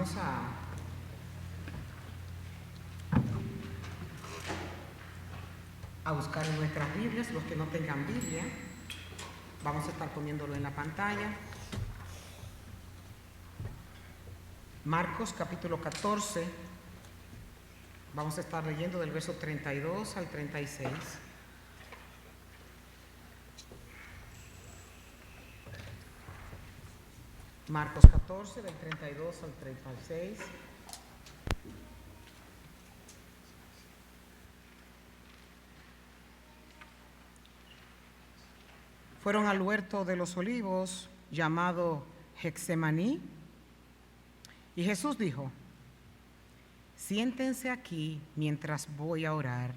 Vamos a buscar en nuestras Biblias. Los que no tengan Biblia, vamos a estar poniéndolo en la pantalla. Marcos capítulo 14, vamos a estar leyendo del verso 32 al 36. Marcos 14, del 32 al 36. Fueron al huerto de los olivos, llamado Getsemaní, y Jesús dijo: siéntense aquí mientras voy a orar.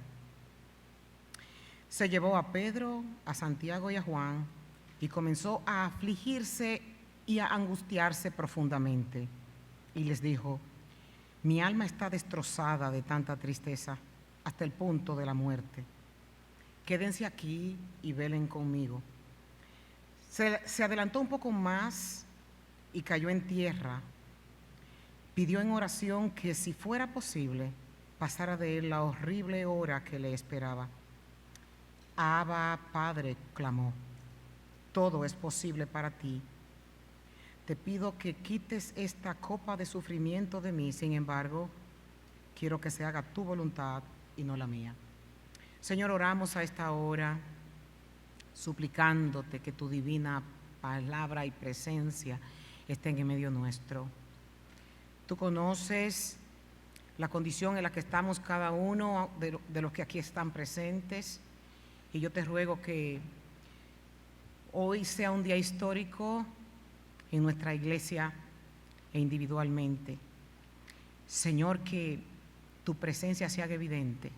Se llevó a Pedro, a Santiago y a Juan, y comenzó a afligirse y a angustiarse profundamente. Y les dijo: mi alma está destrozada de tanta tristeza, hasta el punto de la muerte. Quédense aquí y velen conmigo. Se adelantó un poco más y cayó en tierra. Pidió en oración que, si fuera posible, pasara de él la horrible hora que le esperaba. Abba, Padre, clamó, todo es posible para ti. Te pido que quites esta copa de sufrimiento de mí, sin embargo, quiero que se haga tu voluntad y no la mía. Señor, oramos a esta hora, suplicándote que tu divina palabra y presencia estén en medio nuestro. Tú conoces la condición en la que estamos cada uno de los que aquí están presentes, y yo te ruego que hoy sea un día histórico en nuestra iglesia e individualmente. Señor, que tu presencia se haga evidente,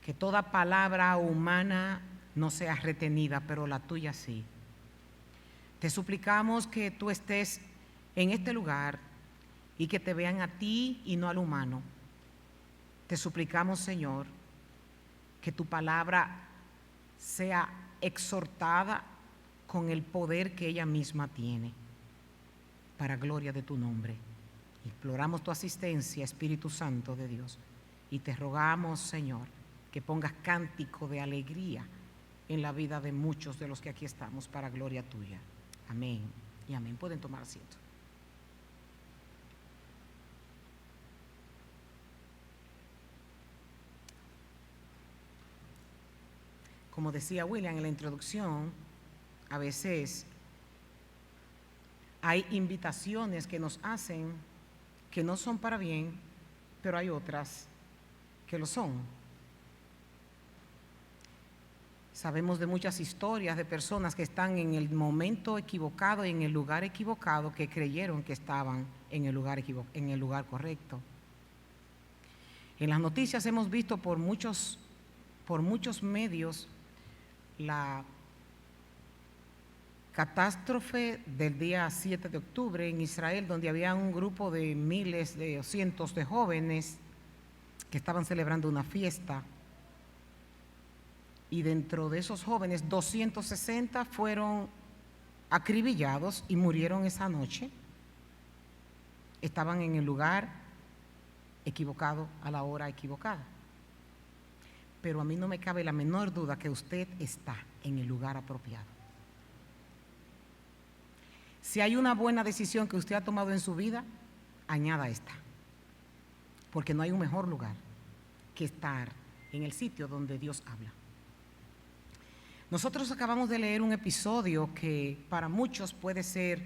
que toda palabra humana no sea retenida, pero la tuya sí. Te suplicamos que tú estés en este lugar y que te vean a ti y no al humano. Te suplicamos, Señor, que tu palabra sea exhortada con el poder que ella misma tiene, para gloria de tu nombre. Imploramos tu asistencia, Espíritu Santo de Dios, y te rogamos, Señor, que pongas cántico de alegría en la vida de muchos de los que aquí estamos, para gloria tuya. Amén y amén. Pueden tomar asiento. Como decía William en la introducción, a veces hay invitaciones que nos hacen que no son para bien, pero hay otras que lo son. Sabemos de muchas historias de personas que están en el momento equivocado y en el lugar equivocado, que creyeron que estaban en el lugar correcto. En las noticias hemos visto por muchos medios la catástrofe del día 7 de octubre en Israel, donde había un grupo de miles o cientos de jóvenes que estaban celebrando una fiesta, y dentro de esos jóvenes 260 fueron acribillados y murieron esa noche. Estaban en el lugar equivocado a la hora equivocada. Pero a mí no me cabe la menor duda que usted está en el lugar apropiado. Si hay una buena decisión que usted ha tomado en su vida, añada esta, porque no hay un mejor lugar que estar en el sitio donde Dios habla. Nosotros acabamos de leer un episodio que para muchos puede ser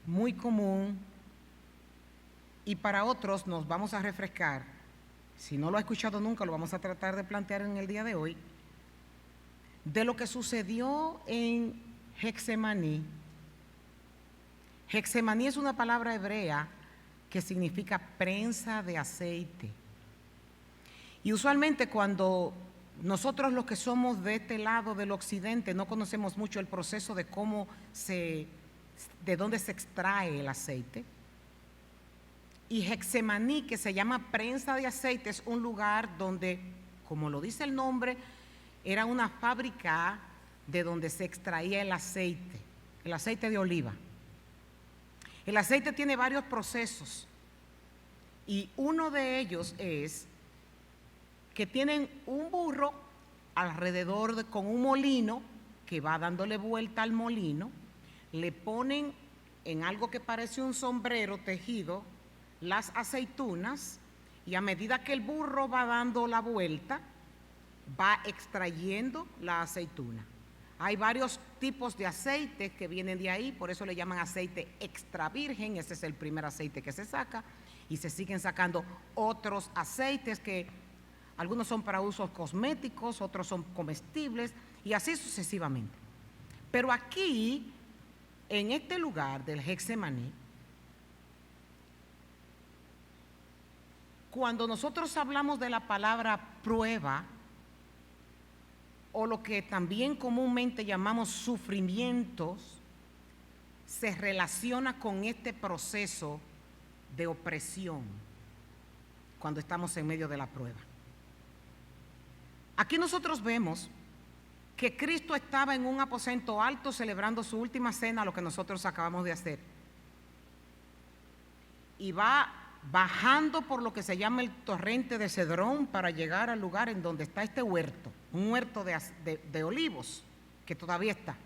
muy común, y para otros nos vamos a refrescar. Si no lo ha escuchado nunca, lo vamos a tratar de plantear en el día de hoy, de lo que sucedió en Getsemaní. Getsemaní es una palabra hebrea que significa prensa de aceite. Y usualmente cuando nosotros, los que somos de este lado del occidente, no conocemos mucho el proceso de de dónde se extrae el aceite. Y Getsemaní, que se llama prensa de aceite, es un lugar donde, como lo dice el nombre, era una fábrica de donde se extraía el aceite de oliva. El aceite tiene varios procesos y uno de ellos es que tienen un burro alrededor con un molino que va dándole vuelta al molino, le ponen en algo que parece un sombrero tejido las aceitunas y a medida que el burro va dando la vuelta, va extrayendo la aceituna. Hay varios tipos de aceites que vienen de ahí, por eso le llaman aceite extra virgen. Ese es el primer aceite que se saca y se siguen sacando otros aceites que algunos son para usos cosméticos, otros son comestibles y así sucesivamente. Pero aquí, en este lugar del Getsemaní, cuando nosotros hablamos de la palabra prueba, o lo que también comúnmente llamamos sufrimientos, se relaciona con este proceso de opresión cuando estamos en medio de la prueba. Aquí nosotros vemos que Cristo estaba en un aposento alto celebrando su última cena, lo que nosotros acabamos de hacer. Y va bajando por lo que se llama el torrente de Cedrón para llegar al lugar en donde está este huerto, un huerto de olivos que todavía está.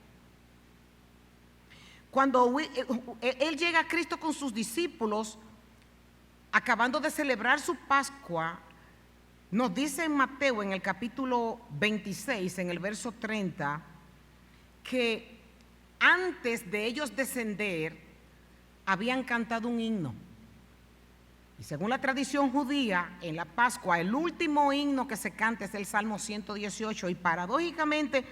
Cuando él llega a Cristo con sus discípulos, acabando de celebrar su Pascua, nos dice en Mateo, en el capítulo 26, en el verso 30, que antes de ellos descender, habían cantado un himno. Y según la tradición judía, en la Pascua, el último himno que se canta es el Salmo 118. Y paradójicamente,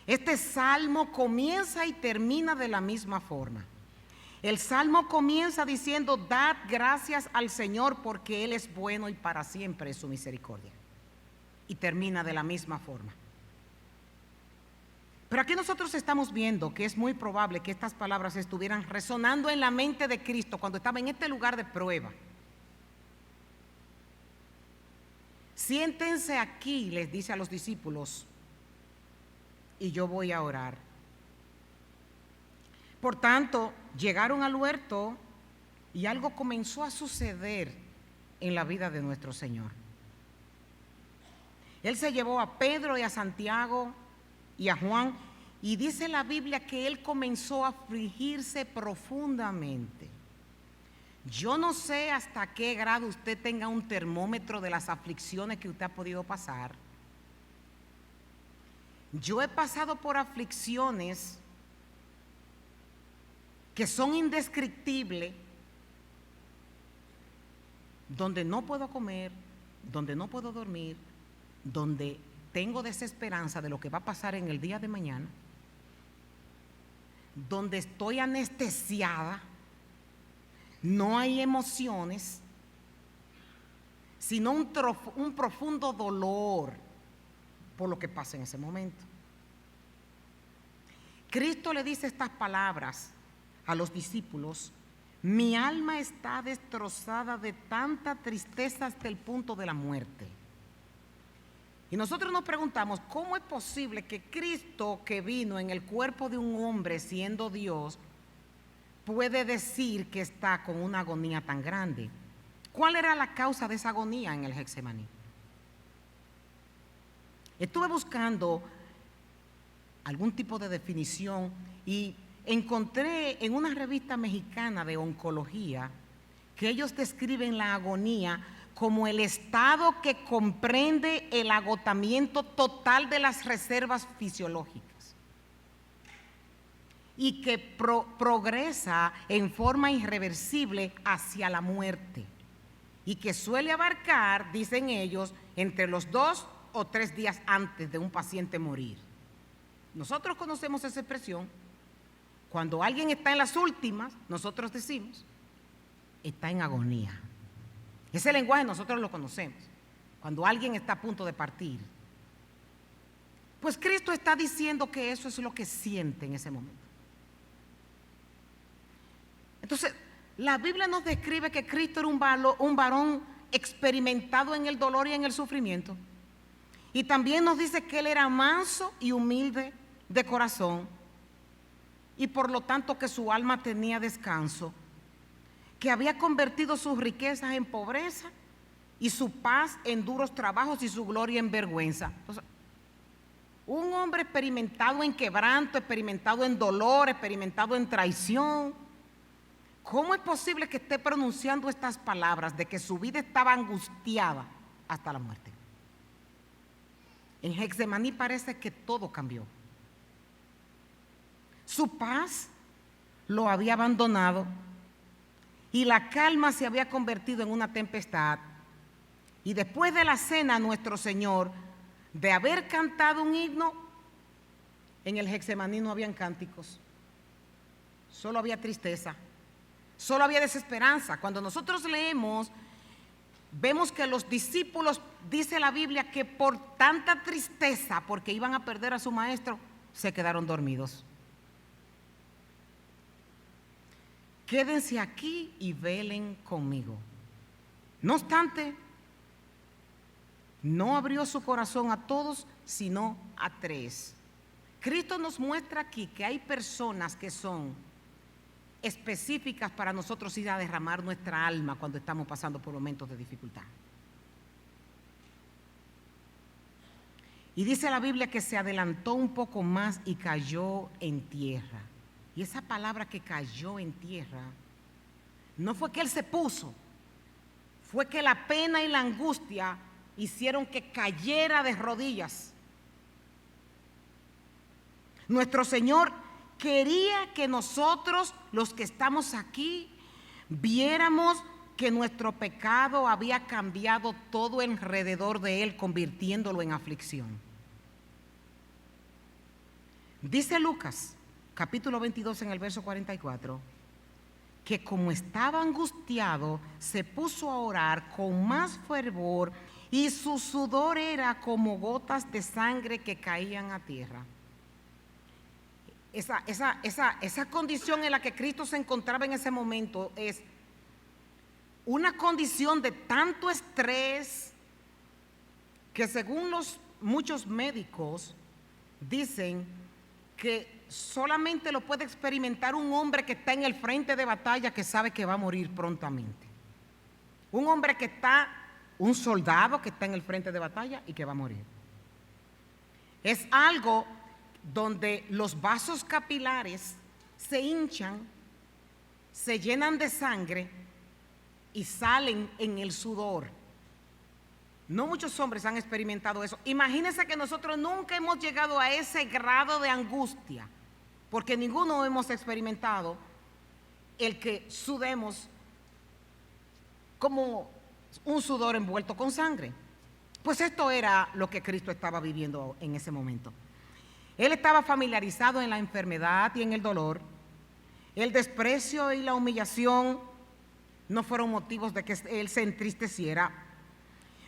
este salmo comienza y termina de la misma forma. El salmo comienza diciendo: dad gracias al Señor porque Él es bueno y para siempre es su misericordia. Y termina de la misma forma. Pero aquí nosotros estamos viendo que es muy probable que estas palabras estuvieran resonando en la mente de Cristo cuando estaba en este lugar de prueba. Siéntense aquí, les dice a los discípulos, y yo voy a orar. Por tanto, llegaron al huerto y algo comenzó a suceder en la vida de nuestro Señor. Él se llevó a Pedro y a Santiago y a Juan, y dice la Biblia que él comenzó a afligirse profundamente. Yo no sé hasta qué grado usted tenga un termómetro de las aflicciones que usted ha podido pasar. Yo he pasado por aflicciones que son indescriptibles, donde no puedo comer, donde no puedo dormir, donde tengo desesperanza de lo que va a pasar en el día de mañana, donde estoy anestesiada, no hay emociones, sino un profundo dolor por lo que pasa en ese momento. Cristo le dice estas palabras a los discípulos: mi alma está destrozada de tanta tristeza hasta el punto de la muerte. Y nosotros nos preguntamos, ¿cómo es posible que Cristo, que vino en el cuerpo de un hombre siendo Dios, puede decir que está con una agonía tan grande? ¿Cuál era la causa de esa agonía en el Getsemaní? Estuve buscando algún tipo de definición y encontré en una revista mexicana de oncología que ellos describen la agonía como el estado que comprende el agotamiento total de las reservas fisiológicas y que progresa en forma irreversible hacia la muerte y que suele abarcar, dicen ellos, entre los 2 o 3 días antes de un paciente morir. Nosotros conocemos esa expresión. Cuando alguien está en las últimas, nosotros decimos, está en agonía. Ese lenguaje nosotros lo conocemos. Cuando alguien está a punto de partir. Pues Cristo está diciendo que eso es lo que siente en ese momento. Entonces, la Biblia nos describe que Cristo era un varón experimentado en el dolor y en el sufrimiento. Y también nos dice que Él era manso y humilde de corazón, y por lo tanto que su alma tenía descanso. que había convertido sus riquezas en pobreza y su paz en duros trabajos y su gloria en vergüenza. Entonces, un hombre experimentado en quebranto, experimentado en dolor, experimentado en traición. ¿Cómo es posible que esté pronunciando estas palabras de que su vida estaba angustiada hasta la muerte? En Getsemaní parece que todo cambió. Su paz lo había abandonado y la calma se había convertido en una tempestad. Y después de la cena, nuestro Señor, de haber cantado un himno, en el Getsemaní no habían cánticos, solo había tristeza, solo había desesperanza. Cuando nosotros leemos, vemos que los discípulos, dice la Biblia, que por tanta tristeza, porque iban a perder a su maestro, se quedaron dormidos. Quédense aquí y velen conmigo. No obstante, no abrió su corazón a todos, sino a 3. Cristo nos muestra aquí que hay personas que son específicas para nosotros ir a derramar nuestra alma cuando estamos pasando por momentos de dificultad. Y dice la Biblia que se adelantó un poco más y cayó en tierra. Y esa palabra que cayó en tierra, no fue que él se puso, fue que la pena y la angustia hicieron que cayera de rodillas. Nuestro Señor quería que nosotros, los que estamos aquí, viéramos que nuestro pecado había cambiado todo alrededor de Él, convirtiéndolo en aflicción. Dice Lucas, capítulo 22, en el verso 44, que como estaba angustiado, se puso a orar con más fervor y su sudor era como gotas de sangre que caían a tierra. Esa condición en la que Cristo se encontraba en ese momento es una condición de tanto estrés que, según muchos médicos, dicen que solamente lo puede experimentar un hombre que está en el frente de batalla, que sabe que va a morir prontamente. Un hombre que está, un soldado que está en el frente de batalla y que va a morir. Es algo donde los vasos capilares se hinchan, se llenan de sangre y salen en el sudor. No muchos hombres han experimentado eso. Imagínense que nosotros nunca hemos llegado a ese grado de angustia, porque ninguno hemos experimentado el que sudemos como un sudor envuelto con sangre. Pues esto era lo que Cristo estaba viviendo en ese momento. Él estaba familiarizado en la enfermedad y en el dolor. El desprecio y la humillación no fueron motivos de que él se entristeciera.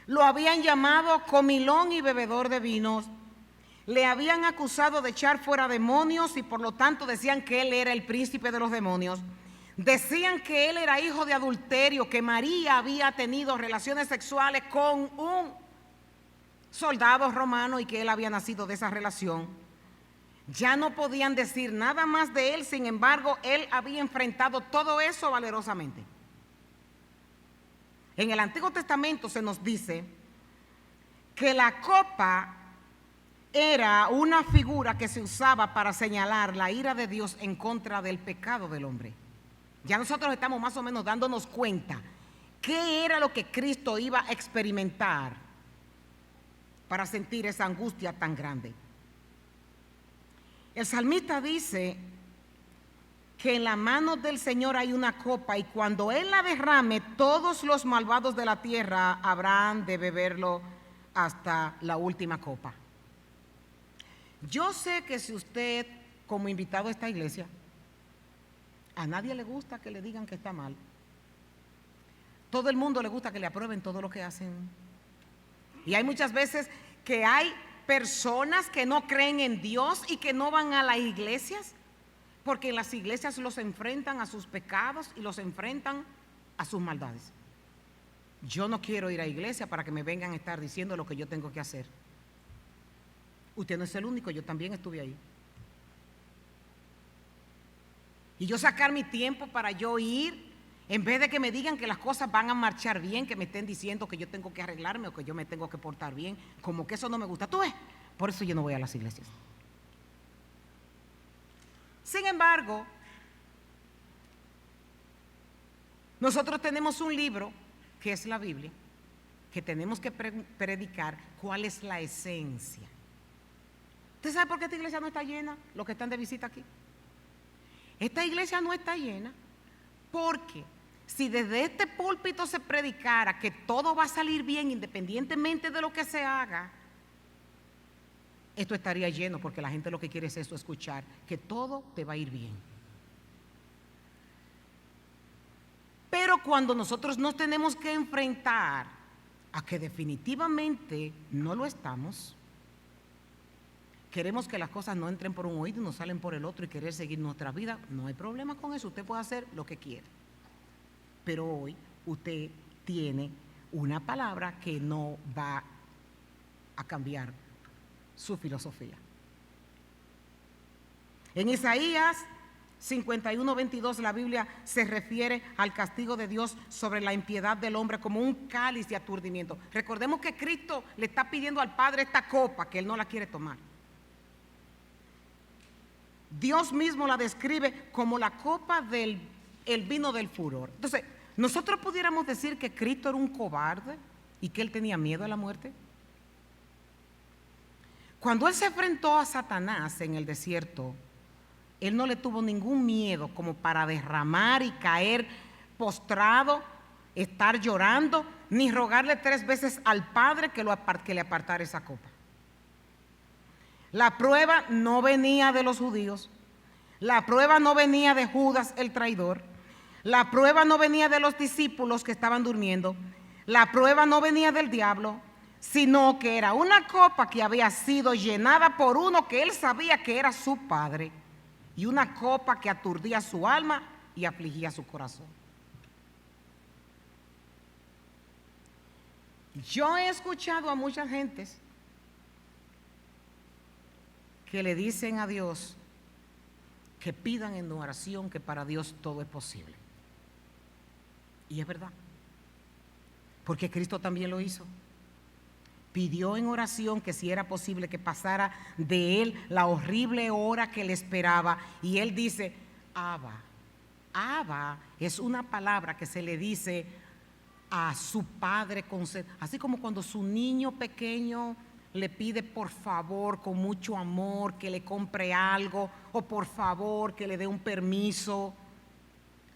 Lo habían llamado comilón y bebedor de vinos. Le habían acusado de echar fuera demonios y por lo tanto decían que él era el príncipe de los demonios. Decían que él era hijo de adulterio, que María había tenido relaciones sexuales con un soldado romano y que él había nacido de esa relación. Ya no podían decir nada más de él, sin embargo, él había enfrentado todo eso valerosamente. En el Antiguo Testamento se nos dice que la copa era una figura que se usaba para señalar la ira de Dios en contra del pecado del hombre. Ya nosotros estamos más o menos dándonos cuenta qué era lo que Cristo iba a experimentar para sentir esa angustia tan grande. El salmista dice que en la mano del Señor hay una copa y cuando Él la derrame, todos los malvados de la tierra habrán de beberlo hasta la última copa. Yo sé que si usted, como invitado a esta iglesia, a nadie le gusta que le digan que está mal. Todo el mundo le gusta que le aprueben todo lo que hacen. Y hay muchas veces que hay personas que no creen en Dios y que no van a las iglesias, porque en las iglesias los enfrentan a sus pecados y los enfrentan a sus maldades. Yo no quiero ir a iglesia para que me vengan a estar diciendo lo que yo tengo que hacer. Usted no es el único, yo también estuve ahí. Y yo sacar mi tiempo para yo ir En vez de que me digan que las cosas van a marchar bien, que me estén diciendo que yo tengo que arreglarme o que yo me tengo que portar bien, como que eso no me gusta. ¿Tú ves? Por eso yo no voy a las iglesias. Sin embargo, nosotros tenemos un libro, que es la Biblia, que tenemos que predicar cuál es la esencia. ¿Usted sabe por qué esta iglesia no está llena? Los que están de visita aquí. Esta iglesia no está llena porque si desde este púlpito se predicara que todo va a salir bien independientemente de lo que se haga, esto estaría lleno, porque la gente lo que quiere es eso, escuchar que todo te va a ir bien. Pero cuando nosotros nos tenemos que enfrentar a que definitivamente no lo estamos, queremos que las cosas no entren por un oído y no salen por el otro y querer seguir nuestra vida, no hay problema con eso, usted puede hacer lo que quiera. Pero hoy usted tiene una palabra que no va a cambiar su filosofía. En Isaías 51:22 la Biblia se refiere al castigo de Dios sobre la impiedad del hombre como un cáliz de aturdimiento. Recordemos que Cristo le está pidiendo al Padre esta copa que Él no la quiere tomar. Dios mismo la describe como la copa del vino del furor. Entonces, ¿nosotros pudiéramos decir que Cristo era un cobarde y que Él tenía miedo a la muerte? Cuando Él se enfrentó a Satanás en el desierto, Él no le tuvo ningún miedo como para derramar y caer postrado, estar llorando, ni rogarle 3 veces al Padre que le apartara esa copa. La prueba no venía de los judíos, la prueba no venía de Judas el traidor, la prueba no venía de los discípulos que estaban durmiendo, la prueba no venía del diablo, sino que era una copa que había sido llenada por uno que él sabía que era su padre, y una copa que aturdía su alma y afligía su corazón. Yo he escuchado a muchas gentes que le dicen a Dios que pidan en oración que para Dios todo es posible. Y es verdad, porque Cristo también lo hizo. Pidió en oración que si era posible que pasara de él la horrible hora que le esperaba. Y él dice, Abba. Abba es una palabra que se le dice a su padre, así como cuando su niño pequeño le pide por favor con mucho amor que le compre algo, o por favor que le dé un permiso.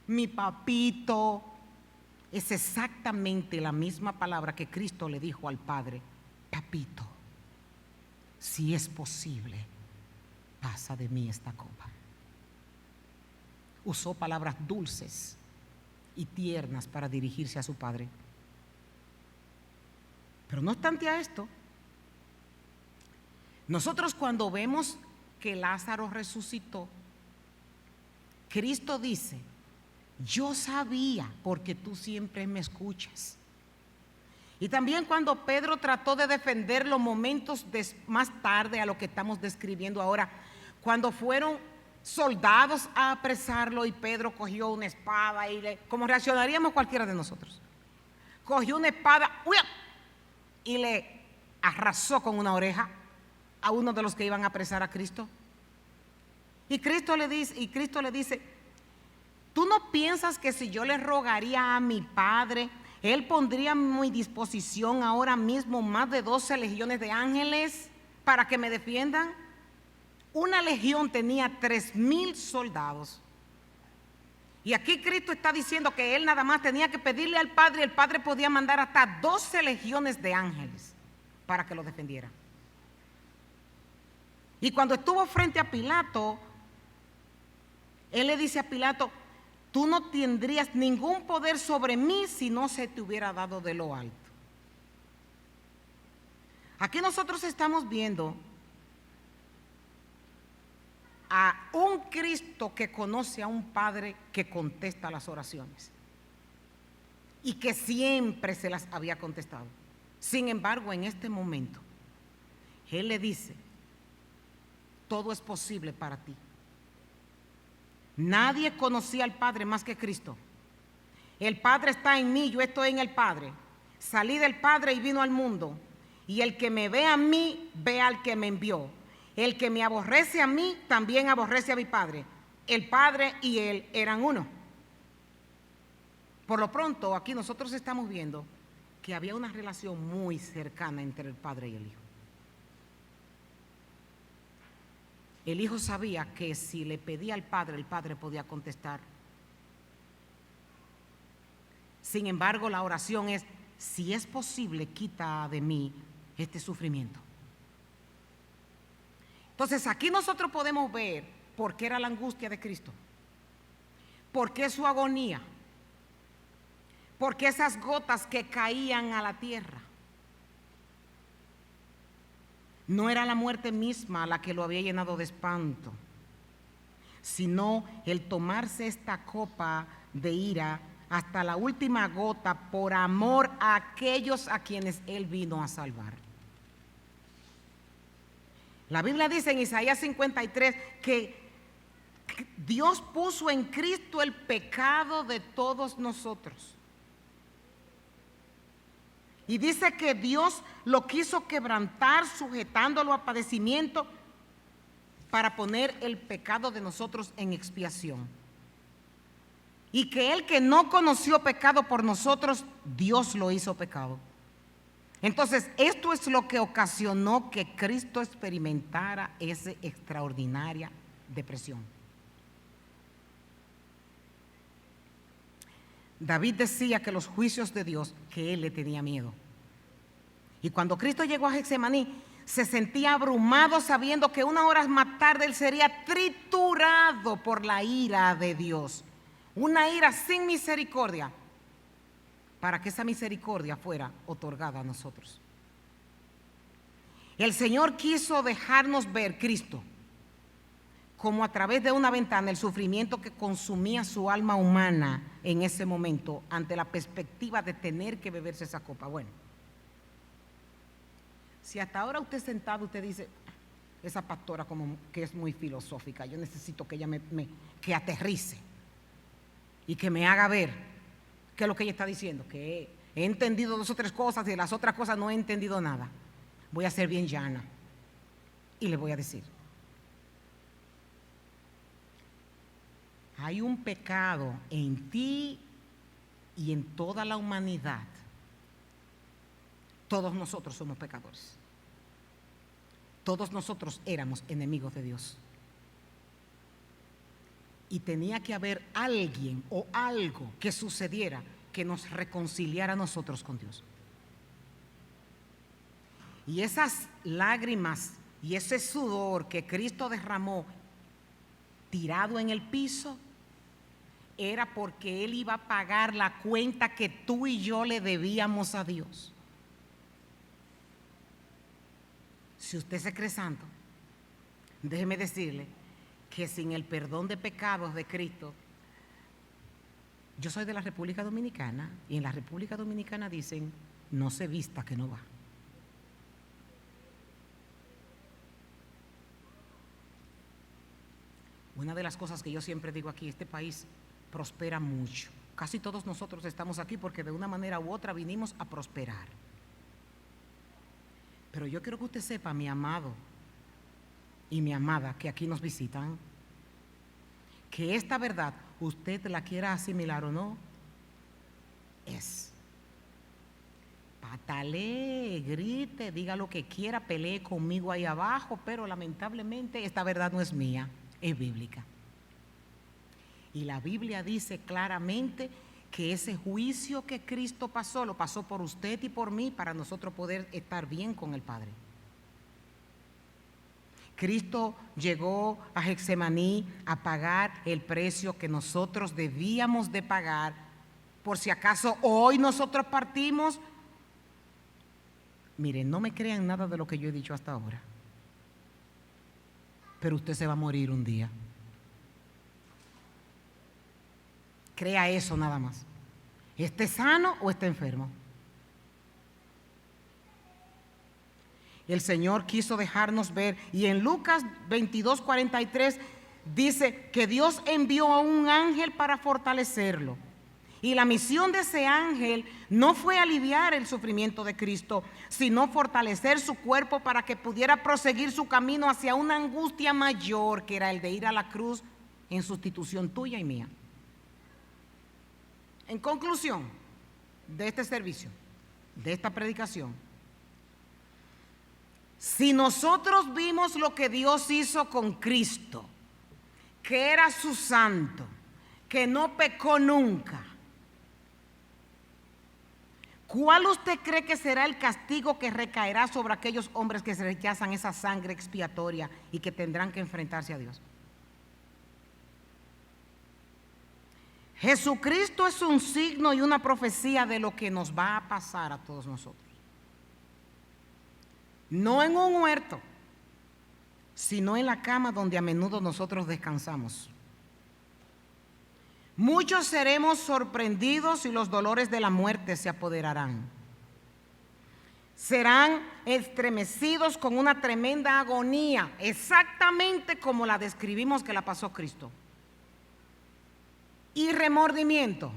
Mi papito. Es exactamente la misma palabra que Cristo le dijo al Padre. Papito, si es posible, pasa de mí esta copa. Usó palabras dulces y tiernas para dirigirse a su Padre. Pero no obstante a esto, nosotros cuando vemos que Lázaro resucitó, Cristo dice, yo sabía porque tú siempre me escuchas. Y también cuando Pedro trató de defender los momentos más tarde a lo que estamos describiendo ahora, cuando fueron soldados a apresarlo y Pedro cogió una espada y como reaccionaríamos cualquiera de nosotros, cogió una espada y le arrasó con una oreja a uno de los que iban a apresar a Cristo. Y Cristo le dice, ¿tú no piensas que si yo le rogaría a mi Padre, Él pondría a mi disposición ahora mismo más de 12 legiones de ángeles para que me defiendan? Una legión tenía 3,000 soldados. Y aquí Cristo está diciendo que Él nada más tenía que pedirle al Padre, y el Padre podía mandar hasta 12 legiones de ángeles para que lo defendiera. Y cuando estuvo frente a Pilato, Él le dice a Pilato, tú no tendrías ningún poder sobre mí si no se te hubiera dado de lo alto. Aquí nosotros estamos viendo a un Cristo que conoce a un Padre que contesta las oraciones y que siempre se las había contestado. Sin embargo, en este momento, Él le dice, todo es posible para ti. Nadie conocía al Padre más que Cristo. El Padre está en mí, yo estoy en el Padre. Salí del Padre y vino al mundo. Y el que me ve a mí, ve al que me envió. El que me aborrece a mí, también aborrece a mi Padre. El Padre y Él eran uno. Por lo pronto, aquí nosotros estamos viendo que había una relación muy cercana entre el Padre y el Hijo. El Hijo sabía que si le pedía al Padre, el Padre podía contestar. Sin embargo, la oración es: si es posible, quita de mí este sufrimiento. Entonces, aquí nosotros podemos ver por qué era la angustia de Cristo, por qué su agonía, por qué esas gotas que caían a la tierra. No era la muerte misma la que lo había llenado de espanto, sino el tomarse esta copa de ira hasta la última gota por amor a aquellos a quienes Él vino a salvar. La Biblia dice en Isaías 53 que Dios puso en Cristo el pecado de todos nosotros. Y dice que Dios lo quiso quebrantar, sujetándolo a padecimiento para poner el pecado de nosotros en expiación. Y que Él, que no conoció pecado por nosotros, Dios lo hizo pecado. Entonces, esto es lo que ocasionó que Cristo experimentara esa extraordinaria depresión. David decía que los juicios de Dios, que él le tenía miedo. Y cuando Cristo llegó a Getsemaní, se sentía abrumado sabiendo que 1 hora más tarde él sería triturado por la ira de Dios. Una ira sin misericordia, para que esa misericordia fuera otorgada a nosotros. El Señor quiso dejarnos ver, Cristo, como a través de una ventana, el sufrimiento que consumía su alma humana en ese momento ante la perspectiva de tener que beberse esa copa. Bueno, si hasta ahora usted sentado, usted dice: esa pastora como que es muy filosófica, yo necesito que ella que aterrice y que me haga ver qué es lo que ella está diciendo, que he entendido 2 o 3 cosas y de las otras cosas no he entendido nada. Voy a ser bien llana y le voy a decir: hay un pecado en ti y en toda la humanidad. Todos nosotros somos pecadores. Todos nosotros éramos enemigos de Dios. Y tenía que haber alguien o algo que sucediera que nos reconciliara a nosotros con Dios. Y esas lágrimas y ese sudor que Cristo derramó tirado en el piso era porque Él iba a pagar la cuenta que tú y yo le debíamos a Dios. Si usted se cree santo, déjeme decirle que sin el perdón de pecados de Cristo, yo soy de la República Dominicana y en la República Dominicana dicen: no se vista que no va. Una de las cosas que yo siempre digo aquí: este país prospera mucho. Casi todos nosotros estamos aquí porque de una manera u otra vinimos a prosperar. Pero yo quiero que usted sepa, mi amado y mi amada, que aquí nos visitan, que esta verdad, usted la quiera asimilar o no, es: patalee, grite, diga lo que quiera, pelee conmigo ahí abajo, pero lamentablemente esta verdad no es mía, es bíblica. Y la Biblia dice claramente que ese juicio que Cristo pasó, lo pasó por usted y por mí para nosotros poder estar bien con el Padre. Cristo llegó a Getsemaní a pagar el precio que nosotros debíamos de pagar. Por si acaso hoy nosotros partimos, miren, no me crean nada de lo que yo he dicho hasta ahora, pero usted se va a morir un día. Crea eso nada más. ¿Esté sano o esté enfermo? El Señor quiso dejarnos ver, y en Lucas 22:43 dice que Dios envió a un ángel para fortalecerlo Y la misión de ese ángel no fue aliviar el sufrimiento de Cristo, sino fortalecer su cuerpo para que pudiera proseguir su camino hacia una angustia mayor, que era el de ir a la cruz en sustitución tuya y mía. En conclusión de este servicio, de esta predicación, si nosotros vimos lo que Dios hizo con Cristo, que era su santo, que no pecó nunca, ¿cuál usted cree que será el castigo que recaerá sobre aquellos hombres que se rechazan esa sangre expiatoria y que tendrán que enfrentarse a Dios? Jesucristo es un signo y una profecía de lo que nos va a pasar a todos nosotros. No en un huerto, sino en la cama donde a menudo nosotros descansamos. Muchos seremos sorprendidos y los dolores de la muerte se apoderarán. Serán estremecidos con una tremenda agonía, exactamente como la describimos que la pasó Cristo. Y remordimiento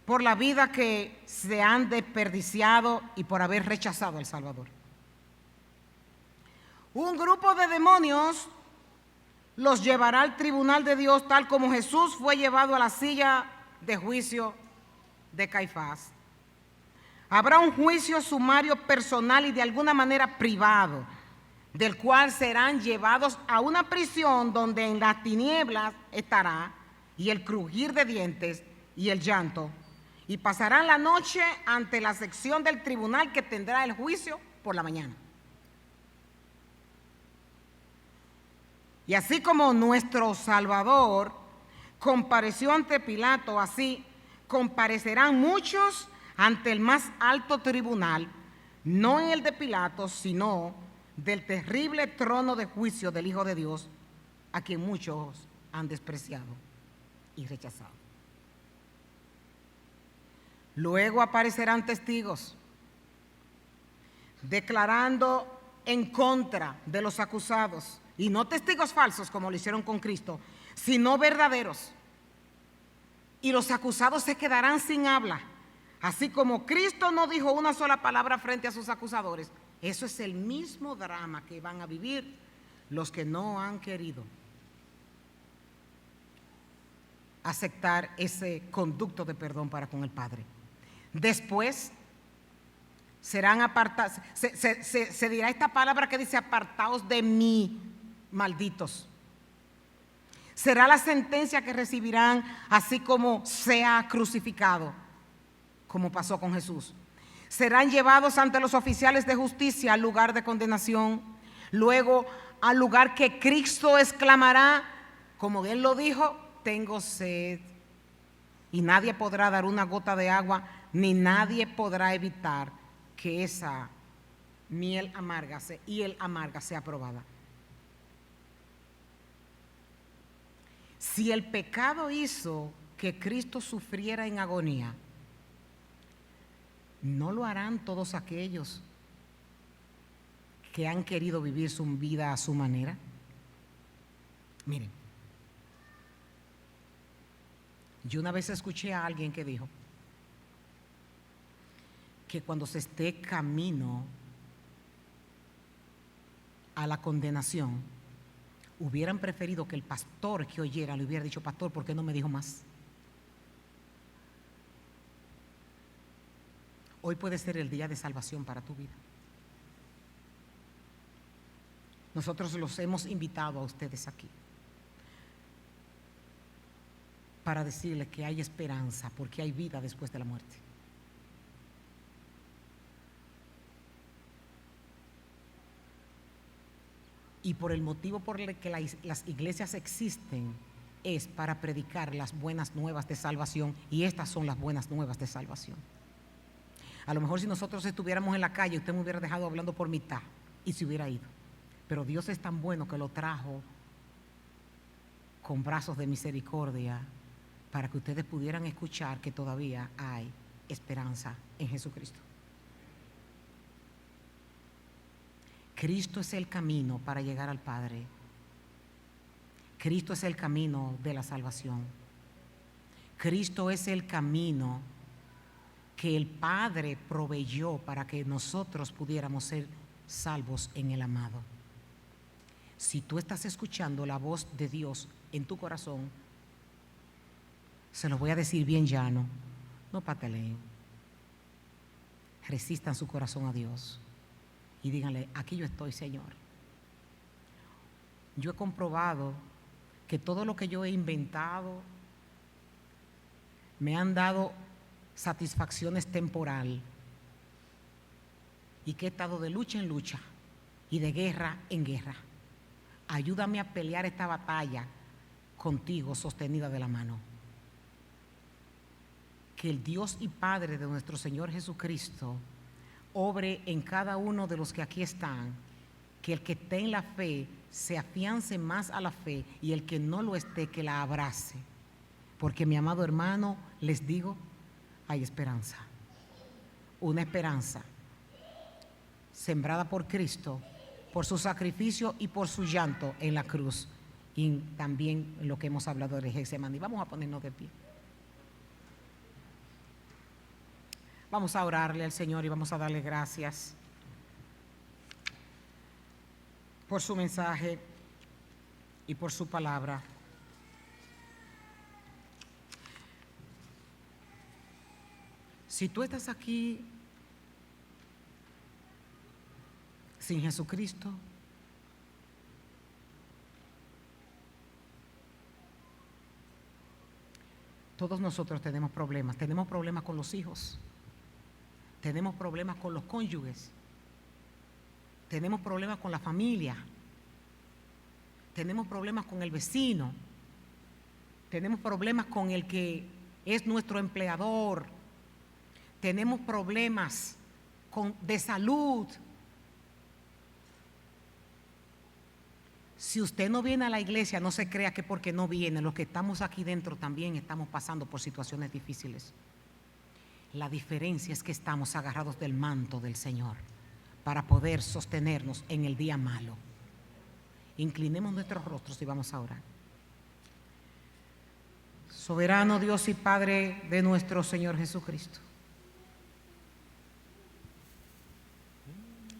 por la vida que se han desperdiciado y por haber rechazado al Salvador. Un grupo de demonios los llevará al tribunal de Dios, tal como Jesús fue llevado a la silla de juicio de Caifás. Habrá un juicio sumario personal y de alguna manera privado, del cual serán llevados a una prisión donde en las tinieblas estará, y el crujir de dientes y el llanto, y pasarán la noche ante la sección del tribunal que tendrá el juicio por la mañana. Y así como nuestro Salvador compareció ante Pilato, así comparecerán muchos ante el más alto tribunal, no en el de Pilato, sino del terrible trono de juicio del Hijo de Dios, a quien muchos han despreciado y rechazado. Luego aparecerán testigos declarando en contra de los acusados, y no testigos falsos como lo hicieron con Cristo, sino verdaderos. Y los acusados se quedarán sin habla. Así como Cristo no dijo una sola palabra frente a sus acusadores, eso es el mismo drama que van a vivir los que no han querido aceptar ese conducto de perdón para con el Padre. Después serán apartados, se dirá esta palabra que dice: apartaos de mí, malditos. Será la sentencia que recibirán, así como sea crucificado, como pasó con Jesús. Serán llevados ante los oficiales de justicia al lugar de condenación, luego al lugar que Cristo exclamará, como Él lo dijo: tengo sed. Y nadie podrá dar una gota de agua, ni nadie podrá evitar que esa miel amarga sea probada. Si el pecado hizo que Cristo sufriera en agonía, ¿no lo harán todos aquellos que han querido vivir su vida a su manera? Miren, yo una vez escuché a alguien que dijo que cuando se esté camino a la condenación, hubieran preferido que el pastor que oyera le hubiera dicho: pastor, ¿por qué no me dijo más? Hoy puede ser el día de salvación para tu vida. Nosotros los hemos invitado a ustedes aquí para decirles que hay esperanza, porque hay vida después de la muerte. Y por el motivo por el que las iglesias existen es para predicar las buenas nuevas de salvación, y estas son las buenas nuevas de salvación. A lo mejor si nosotros estuviéramos en la calle, usted me hubiera dejado hablando por mitad y se hubiera ido. Pero Dios es tan bueno que lo trajo con brazos de misericordia para que ustedes pudieran escuchar que todavía hay esperanza en Jesucristo. Cristo es el camino para llegar al Padre. Cristo es el camino de la salvación. Cristo es el camino que el Padre proveyó para que nosotros pudiéramos ser salvos en el amado. Si tú estás escuchando la voz de Dios en tu corazón, se lo voy a decir bien llano, no pateleen. Resistan su corazón a Dios y díganle: aquí yo estoy, Señor. Yo he comprobado que todo lo que yo he inventado me han dado satisfacciones temporal y que he estado de lucha en lucha y de guerra en guerra. Ayúdame a pelear esta batalla contigo, sostenida de la mano. Que el Dios y Padre de nuestro Señor Jesucristo obre en cada uno de los que aquí están, que el que esté en la fe se afiance más a la fe y el que no lo esté, que la abrace. Porque, mi amado hermano, les digo, hay esperanza. Una esperanza sembrada por Cristo, por su sacrificio y por su llanto en la cruz, y también lo que hemos hablado de Getsemaní. Vamos a ponernos de pie. Vamos a orarle al Señor y vamos a darle gracias por su mensaje y por su palabra. Si tú estás aquí sin Jesucristo, todos nosotros tenemos problemas. Tenemos problemas con los hijos, tenemos problemas con los cónyuges, tenemos problemas con la familia, tenemos problemas con el vecino, tenemos problemas con el que es nuestro empleador, tenemos problemas de salud. Si usted no viene a la iglesia, no se crea que porque no viene. Los que estamos aquí dentro también estamos pasando por situaciones difíciles. La diferencia es que estamos agarrados del manto del Señor para poder sostenernos en el día malo. Inclinemos nuestros rostros y vamos a orar. Soberano Dios y Padre de nuestro Señor Jesucristo,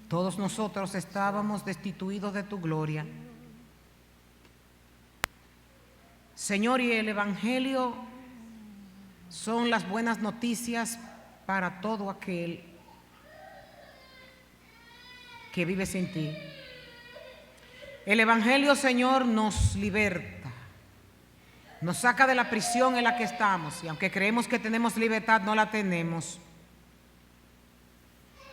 todos nosotros estábamos destituidos de tu gloria. Señor, y el Evangelio son las buenas noticias para todo aquel que vive sin ti. El Evangelio, Señor, nos liberta, nos saca de la prisión en la que estamos, y aunque creemos que tenemos libertad, no la tenemos,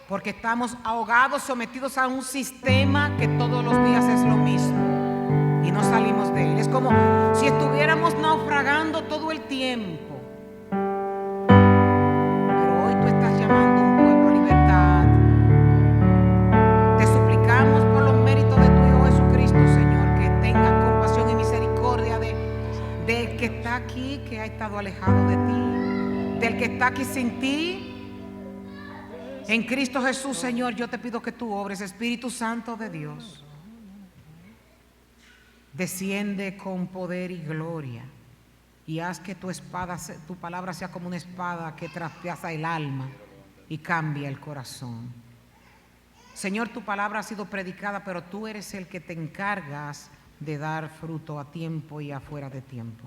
porque estamos ahogados, sometidos a un sistema que todos los días es lo mismo y no salimos de él. Es como si estuviéramos naufragando todo el tiempo. Pero hoy tú estás llamando a un pueblo a libertad. Te suplicamos por los méritos de tu Hijo Jesucristo, Señor, que tengas compasión y misericordia del que está aquí, que ha estado alejado de ti, del que está aquí sin ti. En Cristo Jesús, Señor, yo te pido que tú obres, Espíritu Santo de Dios. Desciende con poder y gloria y haz que tu espada, tu palabra sea como una espada que traspasa el alma y cambia el corazón. Señor, tu palabra ha sido predicada, pero tú eres el que te encargas de dar fruto a tiempo y afuera de tiempo.